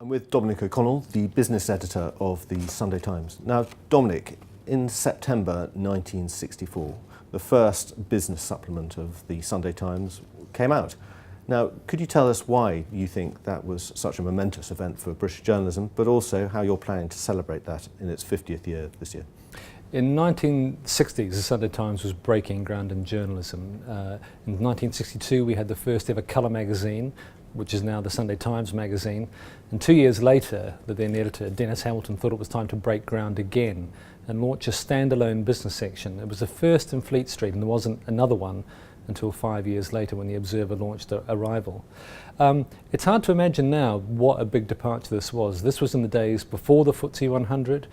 I'm with Dominic O'Connell, the business editor of the Sunday Times. Now, Dominic, in September 1964, the first business supplement of the Sunday Times came out. Now, could you tell us why you think that was such a momentous event for British journalism, but also how you're planning to celebrate that in its 50th year this year? In 1960s, the Sunday Times was breaking ground in journalism. In 1962, we had the first ever colour magazine, which is now the Sunday Times magazine. And 2 years later, the then editor, Dennis Hamilton, thought it was time to break ground again and launch a standalone business section. It was the first in Fleet Street, and there wasn't another one until 5 years later when the Observer launched a rival. It's hard to imagine now what a big departure this was. This was in the days before the FTSE 100,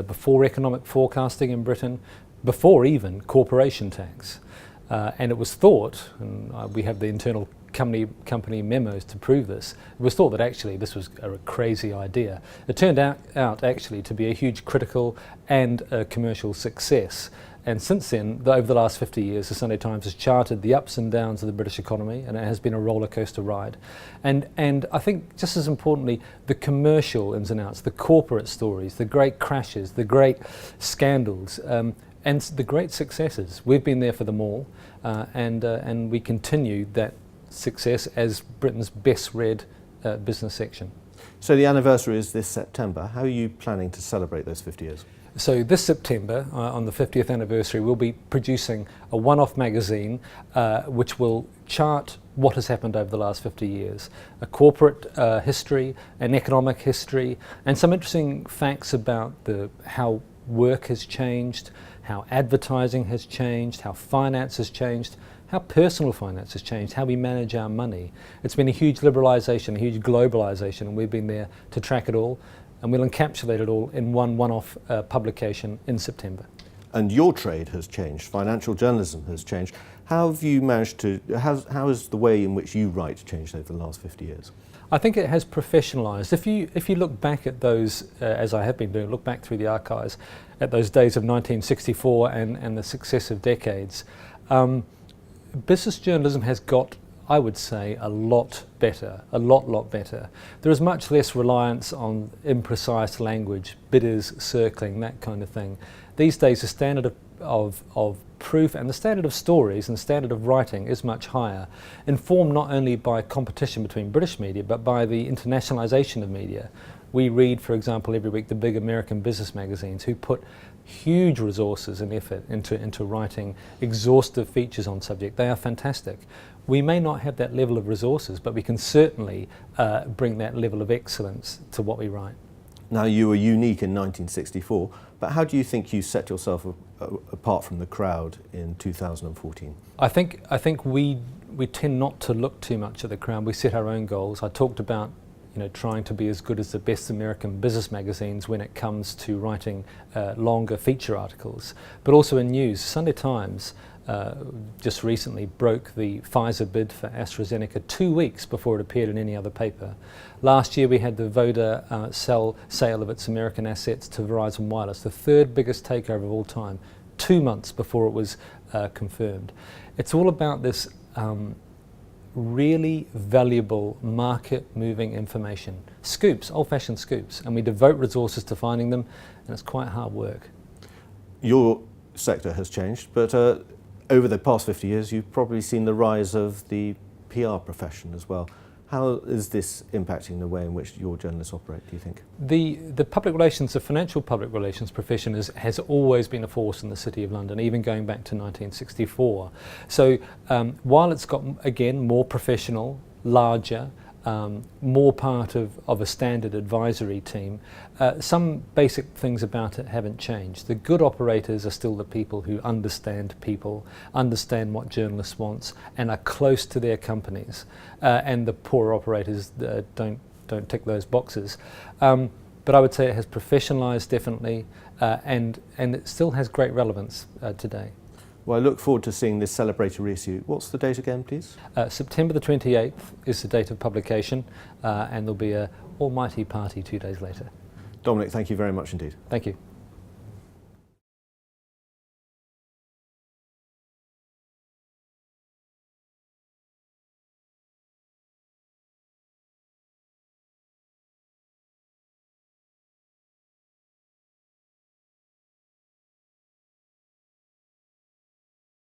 before economic forecasting in Britain, before even corporation tax. And it was thought, and we have the internal company memos to prove this, it was thought that actually this was a crazy idea. It turned out actually to be a huge critical and commercial success. And since then, over the last 50 years, the Sunday Times has charted the ups and downs of the British economy, and it has been a roller coaster ride. And I think just as importantly, the commercial ins and outs, the corporate stories, the great crashes, the great scandals, and the great successes. We've been there for them all, and we continue that success as Britain's best read business section. So the anniversary is this September. How are you planning to celebrate those 50 years? So this September, on the 50th anniversary, we'll be producing a one-off magazine which will chart what has happened over the last 50 years. A corporate history, an economic history, and some interesting facts about how work has changed, how advertising has changed, how finance has changed, how personal finance has changed, how we manage our money. It's been a huge liberalisation, a huge globalisation, and we've been there to track it all, and we'll encapsulate it all in one-off publication in September. And your trade has changed, financial journalism has changed. How have you managed to, how has the way in which you write changed over the last 50 years? I think it has professionalised. If you look back at those, as I have been doing, look back through the archives at those days of 1964 and the successive decades, business journalism has got, I would say, a lot better, a lot better. There is much less reliance on imprecise language, bidders circling, that kind of thing. These days the standard of proof and the standard of stories and the standard of writing is much higher, informed not only by competition between British media but by the internationalisation of media. We read, for example, every week the big American business magazines who put huge resources and effort into writing exhaustive features on subject. They are fantastic. We may not have that level of resources, but we can certainly bring that level of excellence to what we write. Now, you were unique in 1964, but how do you think you set yourself apart from the crowd in 2014? I think we tend not to look too much at the crowd. We set our own goals. I talked about trying to be as good as the best American business magazines when it comes to writing longer feature articles, but also in news. Sunday Times just recently broke the Pfizer bid for AstraZeneca 2 weeks before it appeared in any other paper. Last year we had the Voda sale of its American assets to Verizon Wireless, the third biggest takeover of all time, 2 months before it was confirmed. It's all about this really valuable market-moving information. Scoops, old-fashioned scoops, and we devote resources to finding them, and it's quite hard work. Your sector has changed, but over the past 50 years you've probably seen the rise of the PR profession as well. How is this impacting the way in which your journalists operate, do you think? The public relations, the financial public relations profession has always been a force in the City of London, even going back to 1964. So while it's got, again, more professional, larger, more part of a standard advisory team, some basic things about it haven't changed. The good operators are still the people who understand people, understand what journalists want, and are close to their companies. And the poor operators don't tick those boxes. But I would say it has professionalised definitely, and it still has great relevance today. Well, I look forward to seeing this celebratory issue. What's the date again, please? September the 28th is the date of publication, and there'll be an almighty party 2 days later. Dominic, thank you very much indeed. Thank you.